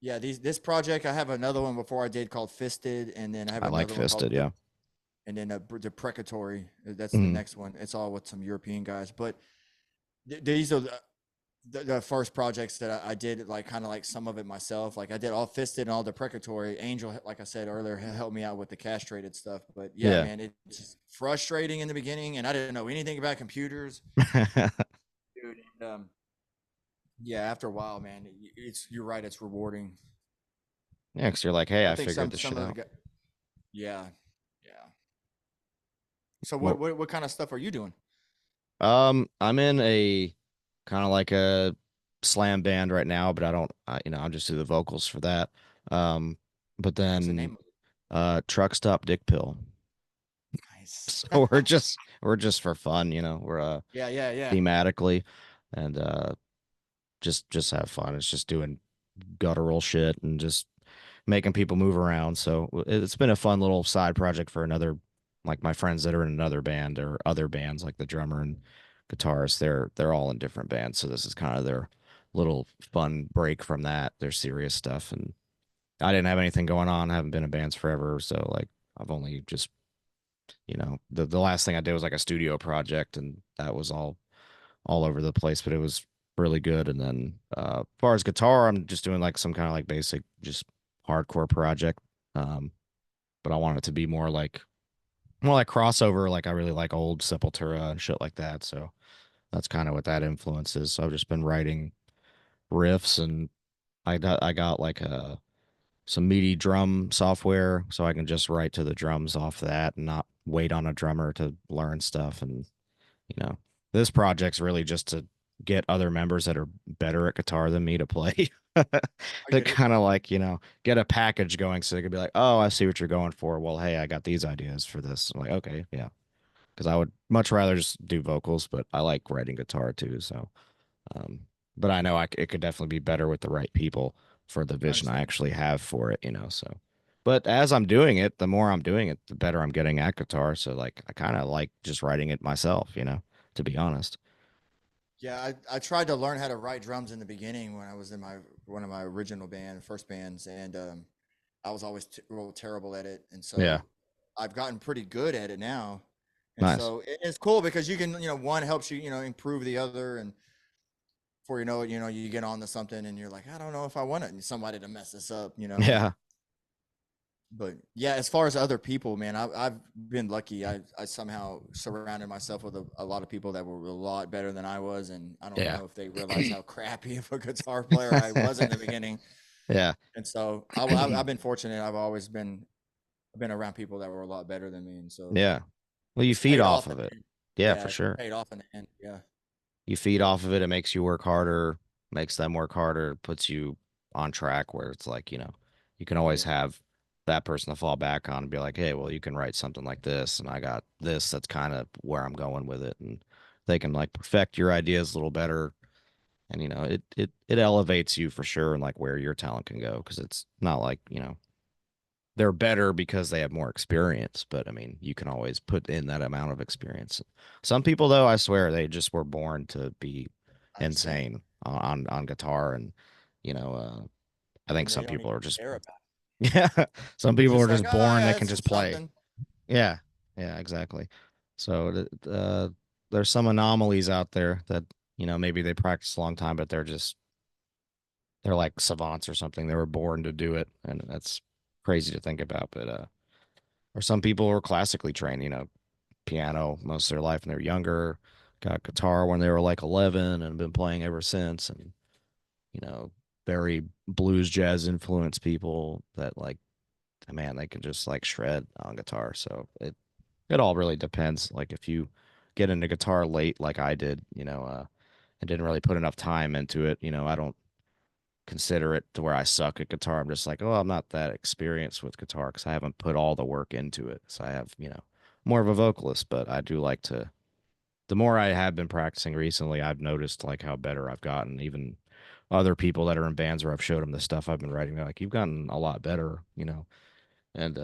Yeah, this project, I have another one before I did called Fisted, and then I have I like another one called Fisted, yeah. and then Deprecatory. That's the Mhm. next one. It's all with some European guys, but these are the first projects that I did, like kind of like some of it myself. Like I did all Fisted and all Deprecatory. Angel, like I said earlier, helped me out with the castrated stuff. But yeah, Yeah. man, it's just frustrating in the beginning, and I didn't know anything about computers, dude. And, yeah, after a while, man, you're right. It's rewarding. Yeah, because you're like, hey, I I think figured this some shit of the out. guys, yeah, yeah. So Well, what kind of stuff are you doing? I'm in a kind of like a slam band right now, but I don't, I'm just do the vocals for that. Um, but What's the then name of it? Truck Stop Dick Pill. Nice. So we're just for fun, we're Yeah, yeah, yeah. thematically, and just have fun. It's just doing guttural shit and just making people move around. So it's been a fun little side project for another, like my friends that are in another band or other bands, like the drummer and guitarist. They're all in different bands, so this is kind of their little fun break from that, their serious stuff. And I didn't have anything going on. I haven't been in bands forever, so like I've only just the last thing I did was like a studio project, and that was all over the place, but it was really good. And then as far as guitar, I'm just doing like some kind of like basic, just hardcore project. Um, but I want it to be more like crossover. Like I really like old Sepultura and shit like that. So that's kind of what that influence is. So I've just been writing riffs, and I got like some MIDI drum software, so I can just write to the drums off that and not wait on a drummer to learn stuff. And you know, this project's really just to get other members that are better at guitar than me to play. I To get it. kind of like, get a package going so they could be like, oh, I see what you're going for. Well, hey, I got these ideas for this. I'm like, okay, yeah. Because I would much rather just do vocals, but I like writing guitar too. So, um, but I know it could definitely be better with the right people for the I vision I understand. actually have for it. So, but as I'm doing it, the more I'm doing it, the better I'm getting at guitar. So, like, I kind of like just writing it myself, to be honest. Yeah, I tried to learn how to write drums in the beginning when I was in my one of my original first bands, and I was always real terrible at it, and Yeah. so I've gotten pretty good at it now. And Nice. so it's cool because you can, one helps you, improve the other, and before you know it, you get on to something, and you're like, I don't know if I want somebody to mess this up. And Yeah. but yeah, as far as other people, man, I've been lucky. I somehow surrounded myself with a lot of people that were a lot better than I was, and I don't Yeah. know if they realized how crappy of a guitar player I was in the beginning. Yeah. And so I've been fortunate. I've been around people that were a lot better than me, and so Yeah. Well, you it's feed paid off off in of it. the end. Yeah, Yeah, for it's sure. paid off in the end. Yeah, You feed off of it. It makes you work harder, makes them work harder, puts you on track where it's like, you can always yeah. have that person to fall back on and be like, hey, well, you can write something like this, and I got this. That's kind of where I'm going with it. And they can like perfect your ideas a little better. And it elevates you for sure, and like where your talent can go. Cause it's not like, they're better because they have more experience, but I mean, you can always put in that amount of experience. Some people, though, I swear, they just were born to be I understand. insane on guitar, and I think And they some don't people even are just care about yeah, some it. It's people just are like, just oh born they yeah, can it's just just play. something. Yeah, yeah, exactly. So there's some anomalies out there that maybe they practice a long time, but they're like savants or something. They were born to do it, and that's crazy to think about. But or some people are classically trained, piano most of their life when they're younger, got guitar when they were like 11 and been playing ever since. And you know, very blues jazz influenced people that like, man, they can just like shred on guitar. So it all really depends. Like if you get into guitar late, like I did, and didn't really put enough time into it, I don't consider it to where I suck at guitar. I'm just like, oh, I'm not that experienced with guitar because I haven't put all the work into it. So I have, more of a vocalist, but I do like to. The more I have been practicing recently, I've noticed like how better I've gotten. Even other people that are in bands where I've showed them the stuff I've been writing, they're like, you've gotten a lot better, And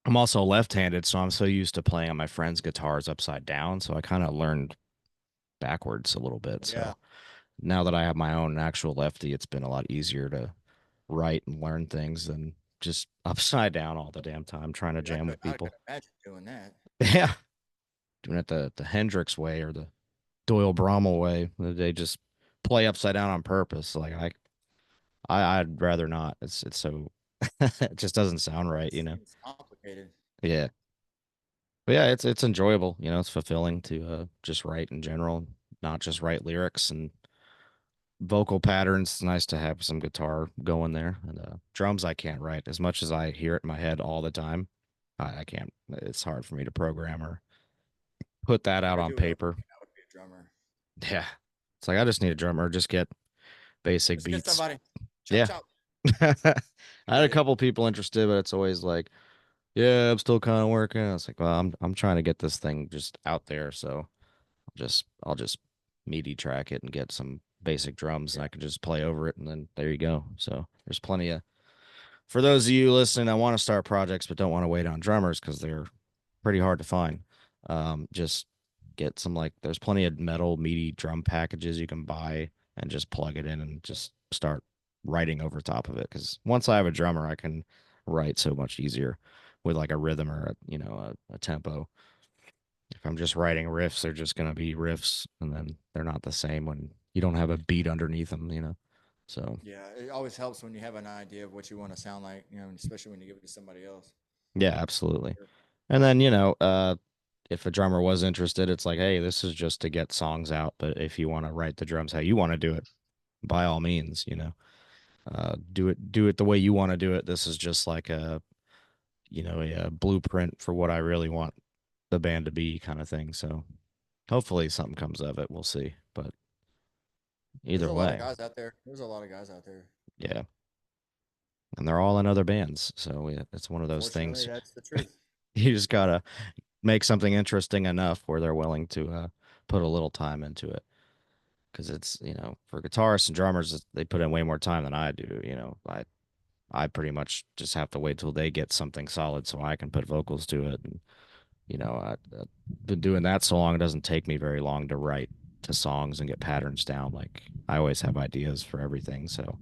I'm also left-handed, so I'm so used to playing on my friends' guitars upside down, so I kind of learned backwards a little bit. Yeah. So now that I have my own actual lefty, it's been a lot easier to write and learn things than just upside down all the damn time trying to Yeah, jam with I could people. imagine doing that. Yeah, doing it the Hendrix way or the Doyle Bramall way. They just play upside down on purpose. Like I'd rather not. It's so it just doesn't sound right, It seems complicated. Yeah. But yeah, it's enjoyable. It's fulfilling to just write in general, not just write lyrics and vocal patterns. It's nice to have some guitar going there. And drums I can't write as much as I hear it in my head all the time. I can't. It's hard for me to program or put that out Never on do it. paper. I would be a drummer. Yeah. It's like I just need a drummer. Just get basic Let's get beats. somebody. Chop Yeah. chop. I You had a get it. couple people interested, but it's always like, yeah, I'm still kind of working. I was like, well, I'm trying to get this thing just out there, so I'll just MIDI track it and get some basic drums, and Yeah. I can just play over it, and then there you go. So there's plenty of for those of you listening that want to start projects but don't want to wait on drummers because they're pretty hard to find. Just get some like there's plenty of metal MIDI drum packages you can buy and just plug it in and just start writing over top of it. Because once I have a drummer, I can write so much easier with like a rhythm or a tempo. If I'm just writing riffs, they're just gonna be riffs, and then they're not the same when you don't have a beat underneath them. So Yeah, it always helps when you have an idea of what you want to sound like, especially when you give it to somebody else. yeah, absolutely. Sure. And then if a drummer was interested, it's like, hey, this is just to get songs out, but if you want to write the drums how you want to do it, by all means, do it the way you want to do it. This is just like a blueprint for what I really want the band to be, kind of thing. So hopefully something comes of it. We'll see. But There's either a lot of way, guys out there. There's a lot of guys out there. yeah. And they're all in other bands, so yeah, it's one of those Unfortunately, things. that's the truth. You just gotta make something interesting enough where they're willing to put a little time into it. Because it's for guitarists and drummers, they put in way more time than I do. I pretty much just have to wait till they get something solid so I can put vocals to it. And I've been doing that so long, it doesn't take me very long to write to songs and get patterns down. Like I always have ideas for everything. So,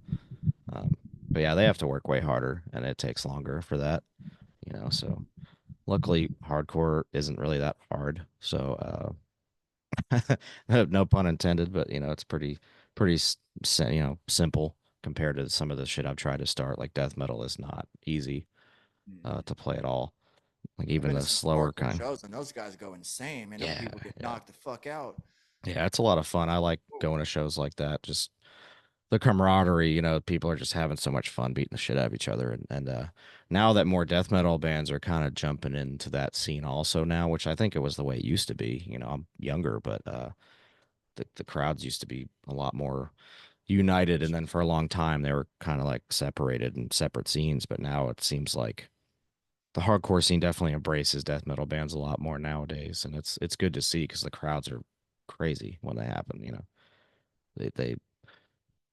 um, but yeah, they have to work way harder, and it takes longer for that. So luckily, hardcore isn't really that hard. So, no pun intended, but it's pretty simple compared to some of the shit I've tried to start. Like death metal is not easy Mhm. to play at all. Like I've even been to the some slower hardcore kind. shows, and those guys go insane, man. Them Yeah, people get yeah, knocked the fuck out. yeah. It's a lot of fun. I like going to shows like that. Just the camaraderie. People are just having so much fun beating the shit out of each other. And now that more death metal bands are kind of jumping into that scene also now, which I think it was the way it used to be. I'm younger, but the crowds used to be a lot more united, and then for a long time they were kind of like separated in separate scenes, but now it seems like the hardcore scene definitely embraces death metal bands a lot more nowadays, and it's good to see because the crowds are crazy when they happen. They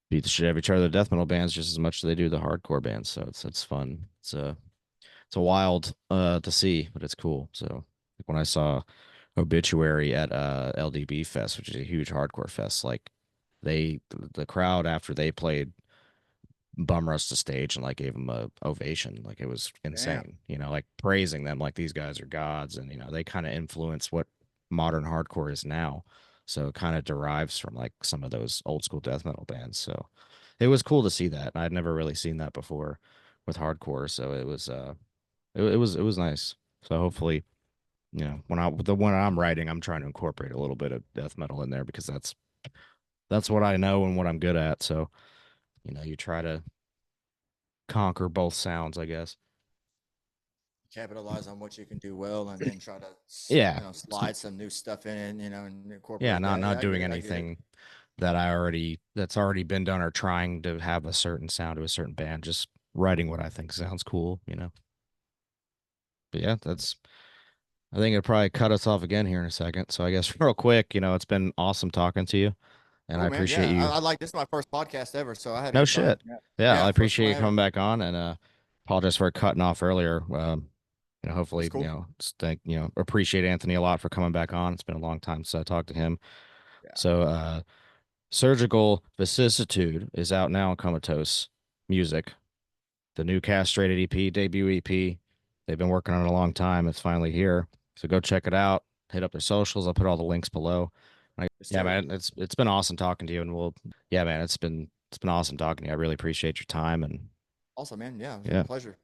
beat the shit out of each other, the death metal bands, just as much as they do the hardcore bands, so it's fun. It's a wild to see, but it's cool. So like when I saw Obituary at LDB Fest, which is a huge hardcore fest, like the crowd after they played bum rushed the stage and like gave them a ovation. Like it was Damn. insane, like praising them like these guys are gods, and they kind of influence what modern hardcore is now. So it kind of derives from like some of those old school death metal bands. So it was cool to see that. I'd never really seen that before with hardcore. So it was nice. So hopefully, when the one I'm writing, I'm trying to incorporate a little bit of death metal in there because that's that's what I know and what I'm good at. So, you know, you try to conquer both sounds, I guess. Capitalize on what you can do well, and then try to slide some new stuff in, and incorporate that. Not doing anything that's already been done or trying to have a certain sound to a certain band, just writing what I think sounds cool, But yeah, I think it'll probably cut us off again here in a second. So I guess real quick, it's been awesome talking to you, and Cool, I man. appreciate Yeah, you. I like this is my first podcast ever, so I had a No good time. shit. Yeah, I first appreciate one you ever. coming back on, and apologize for cutting off earlier. Hopefully, cool. appreciate Anthony a lot for coming back on. It's been a long time since I talked to him. Yeah. So, Surgical Vicissitude is out now on Comatose Music. The new Castrated EP, debut EP. They've been working on it a long time. It's finally here. So go check it out. Hit up their socials. I'll put all the links below. Man, it's been awesome talking to you, and man, it's been awesome talking to you. I really appreciate your time and awesome, man. Yeah, yeah. Pleasure.